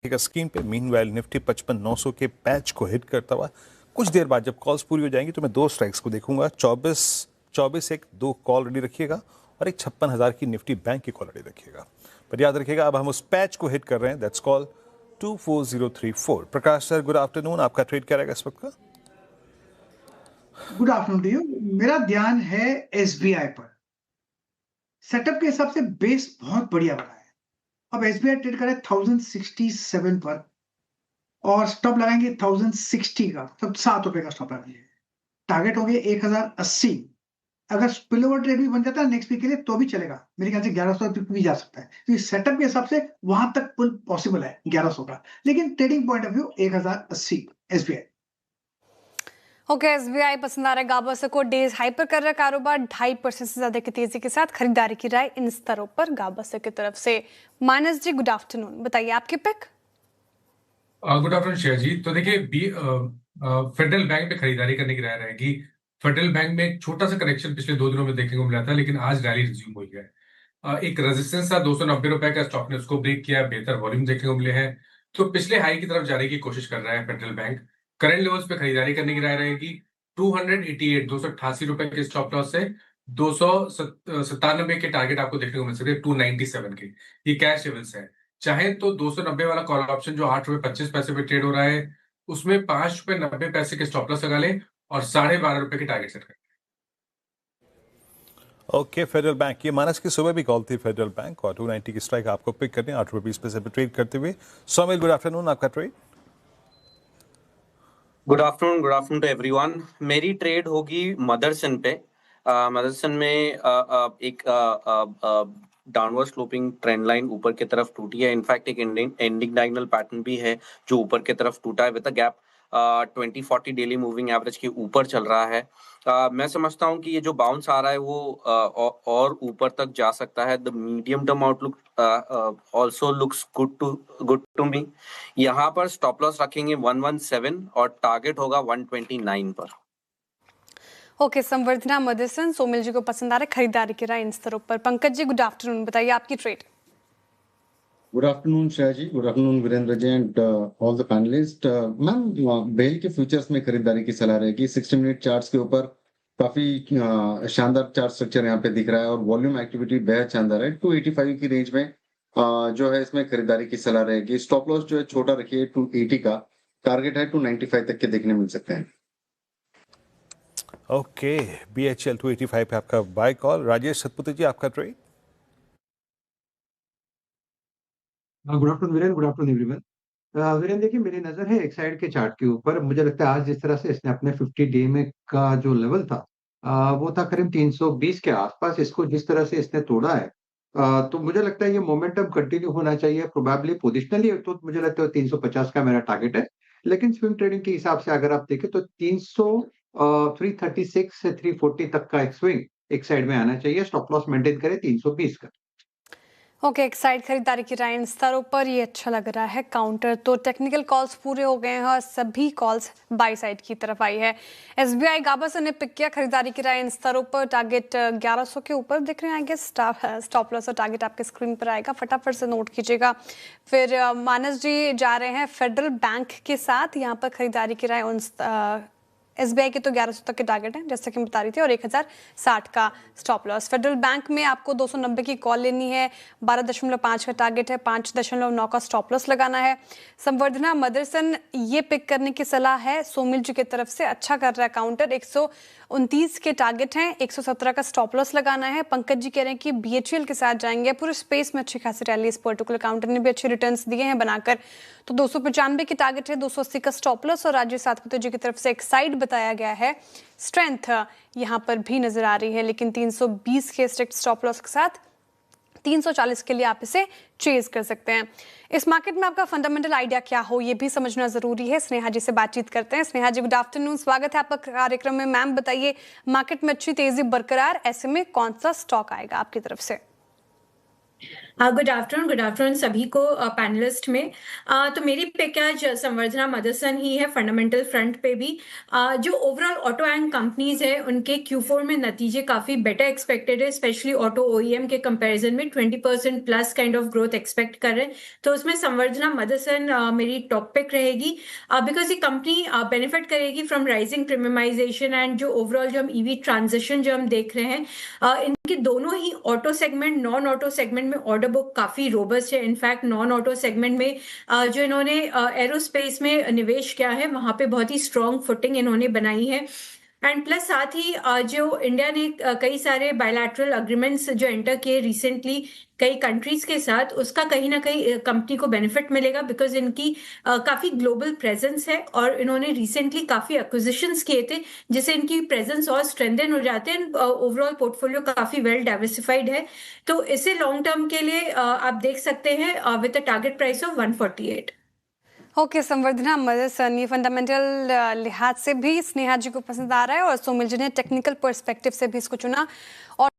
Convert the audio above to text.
का स्क्रीन पे। Meanwhile Nifty 55,900 के पैच को हिट करता हुआ कुछ देर बाद जब कॉल्स पूरी हो जाएंगी तो मैं दो स्ट्राइक्स को देखूंगा। 24 एक दो कॉल रेडी रखिएगा और एक 56,000 की निफ्टी बैंक की कॉल रेडी रखिएगा। पर याद रखिएगा अब हम उस पैच को हिट कर रहे हैं। That's call 24034। Prakash sir good afternoon, आपका ट्रेड क्या रहेगा इस वक्त का? Good afternoon to you. मेरा ध्यान है एसबीआई पर। सेटअप के हिसाब से बेस बहुत बढ़िया बना है। अब एसबीआई ट्रेड करे 1067 पर और स्टॉप लगाएंगे 1060 का, मतलब ₹7 का स्टॉप लगाएंगे। टारगेट हो गए 1080। अगर स्पिल ओवर ट्रेड भी बन जाता है नेक्स्ट वीक के लिए तो भी चलेगा। मेरे ख्याल से 1100 तक भी जा सकता है। तो इस सेटअप के हिसाब से वहां तक पुल पॉसिबल है 1100 का, लेकिन trading point of view 1080 SBI. Okay, SBI पसंद आ रहा है। गाबा को डेज हाई पर कर रहा है कारोबार 2.5% से ज्यादा की तेजी के साथ। खरीदारी की राय इन स्तरों पर गाबा की तरफ से। मानस जी गुड आफ्टरनून, बताइए आपके पिक। गुड आफ्टरनून शेयर जी। तो देखिए फेडरल बैंक में खरीदारी करने की राय रहेगी। फेडरल बैंक में एक छोटा सा करेक्शन पिछले 2 दिनों में देखने को मिला था, लेकिन आज रैली रिज्यूम हुई है। एक रेजिस्टेंस था 290 रुपए का, स्टॉक ने उसको ब्रेक किया, बेहतर वॉल्यूम देखने को मिले हैं, तो पिछले हाई की तरफ जाने की कोशिश कर रहा है फेडरल बैंक। करंट लेवल्स पे खरीदारी करने की राय रहेगी। 288 रुपए के स्टॉप लॉस से 297 के टारगेट आपको देखने को मिल सकते हैं 297 के। ये कैश लेवल्स है। चाहे तो 290 वाला कॉल ऑप्शन जो 8 रुपए 25 पैसे पे ट्रेड हो रहा है, उसमें 5 रुपए 90 पैसे के स्टॉप लॉस लगा ले और 12.5 रुपए के टारगेट सेट करें। ओके, फेडरल बैंक, ये मानस की सुबह भी कॉल थी फेडरल बैंक और 290 की स्ट्राइक आपको पिक करनी है 8 रुपये 20 पैसे पे ट्रेड करते हुए। सोमिल गुड आफ्टरनून, आपका trade. Good afternoon to everyone. मेरी ट्रेड होगी मदरसन पे। मदरसन में एक डाउनवर्ड स्लोपिंग ट्रेंड लाइन ऊपर की तरफ टूटी है। इनफैक्ट एक एंडिंग डायगोनल पैटर्न भी है जो ऊपर की तरफ टूटा है with a gap 2040 daily moving average के ऊपर चल रहा है। मैं समझता हूं कि ये जो बाउंस आ रहा है वो और ऊपर तक जा सकता है। The medium term outlook also looks good to me. यहाँ पर स्टॉप लॉस रखेंगे 117 और टारगेट होगा 129 पर। ओके, संवर्धना मदरसन, सोमिल जी को पसंद आ रहा है खरीदारी की राय इन स्तरों पर। पंकज जी गुड आफ्टरनून, बताइए आपकी ट्रेड। Good afternoon Shreya ji, good afternoon Virendra ji and all the panelist. Ma'am, BEL के फ्यूचर्स में खरीदारी की सलाह रहेगी। 60 मिनट चार्ट्स के ऊपर काफी शानदार चार्ट स्ट्रक्चर यहाँ पे दिख रहा है और वॉल्यूम एक्टिविटी बेहद शानदार है। 285 की रेंज में जो है इसमें खरीदारी की सलाह रहेगी। स्टॉप लॉस जो है छोटा रखिए 280 का, टारगेट है 295 तक के देखने मिल सकते हैं। ओके, बीएचएल 285 पे आपका बाय कॉल। राजेश सतपुते जी, आपका trade. Good afternoon Viren, good afternoon everyone. Viren देखिए, मेरी नजर है एक साइड के चार्ट के ऊपर। मुझे लगता है आज जिस तरह से इसने अपने 50 डे में का जो लेवल था वो था करीब 320 के आसपास। इसको जिस तरह से इसने तोड़ा है तो मुझे लगता है ये मोमेंटम कंटिन्यू होना चाहिए। प्रोबेबली पोजिशनली तो मुझे लगता है 350 का मेरा टारगेट है, लेकिन स्विंग ट्रेडिंग के हिसाब से अगर आप देखें तो 336 से 340 तक का एक स्विंग एक साइड में आना चाहिए। स्टॉप लॉस मेंटेन करें 320 का। ओके, एक साइड खरीदारी की राय इन स्तरों पर, ये अच्छा लग रहा है। काउंटर तो टेक्निकल कॉल्स पूरे हो गए हैं और सभी कॉल्स बाय साइड की तरफ आई है। एसबीआई गाबा ने पिक किया खरीदारी की राय इन स्तरों पर। टारगेट 1100 के ऊपर दिख रहे हैं आगे। स्टॉप लॉस और टारगेट आपके स्क्रीन पर आएगा, फटाफट से नोट कीजिएगा। फिर मानस जी जा रहे हैं फेडरल बैंक के साथ। यहाँ पर खरीदारी की राय उन एसबीआई के तो 1100 तक के टारगेट हैं जैसे कि मैं बता रही थी और 1060 का स्टॉप लॉस। फेडरल बैंक में आपको 290 की कॉल लेनी है। 12.5 का टारगेट है, 5.9 का स्टॉप लॉस लगाना है। संवर्धना मदरसन ये पिक करने की सलाह है सोमिल जी की तरफ से। अच्छा कर रहा है काउंटर, 129 के टारगेट हैं, 117 का स्टॉप लॉस लगाना है। पंकज जी कह रहे हैं कि बीएचईएल के साथ जाएंगे। पूरे स्पेस में अच्छी खासी रैली, इस पर्टिकुलर काउंटर ने भी अच्छे रिटर्न्स दिए हैं बनाकर। तो 295 के टारगेट है, 280 का स्टॉप लॉस। और राजेश सातपुते जी की तरफ से एक साइड बताया गया है। स्ट्रेंथ यहाँ पर भी नजर आ रही है, लेकिन 320 के स्ट्रिक्ट स्टॉप लॉस के साथ 340 के लिए आप इसे चेज कर सकते हैं। इस मार्केट में आपका फंडामेंटल आइडिया क्या हो ये भी समझना जरूरी है। स्नेहा जी से बातचीत करते हैं। स्नेहा जी गुड आफ्टरनून, स्वागत है आपका कार्यक्रम में। मैम बताइए, मार्केट में अच्छी तेजी बरकरार, ऐसे में कौन सा स्टॉक आएगा आपकी तरफ से? गुड आफ्टरनून सभी को पैनलिस्ट में। तो मेरी पिक आज संवर्धना मदरसन ही है फंडामेंटल फ्रंट पे भी। जो ओवरऑल ऑटो एंड कंपनीज है उनके Q4 में नतीजे काफी बेटर एक्सपेक्टेड है, स्पेशली ऑटो OEM के कंपैरिजन में 20% plus kind of growth expect कर रहे हैं। तो उसमें संवर्धना मदरसन मेरी टॉप पिक रहेगी, बिकॉज ये कंपनी बेनिफिट करेगी फ्रॉम राइजिंग प्रीमियमाइजेशन एंड जो ओवरऑल जो हम EV ट्रांजिशन जो हम देख रहे हैं, इनके दोनों ही auto segment non auto segment में ऑर्डर बुक काफी रोबस्ट है। इनफैक्ट नॉन ऑटो सेगमेंट में जो इन्होंने एरोस्पेस में निवेश किया है वहां पे बहुत ही स्ट्रॉन्ग फुटिंग इन्होंने बनाई है। एंड प्लस साथ ही जो इंडिया ने कई सारे बायलैटरल अग्रीमेंट्स जो एंटर किए रिसेंटली कई कंट्रीज के साथ, उसका कहीं ना कहीं कंपनी को बेनिफिट मिलेगा, बिकॉज इनकी काफी ग्लोबल प्रेजेंस है और इन्होंने रिसेंटली काफी एक्विजिशंस किए थे जिससे इनकी प्रेजेंस और स्ट्रेंथन हो जाते हैं। ओवरऑल पोर्टफोलियो काफी वेल डाइवर्सिफाइड है, तो इसे लॉन्ग टर्म के लिए आप देख सकते हैं with a target price of 148। Okay, Samvardhana Motherson ये फंडामेंटल लिहाज से भी स्नेहा जी को पसंद आ रहा है और सोमिल जी ने टेक्निकल पर्सपेक्टिव से भी इसको चुना। और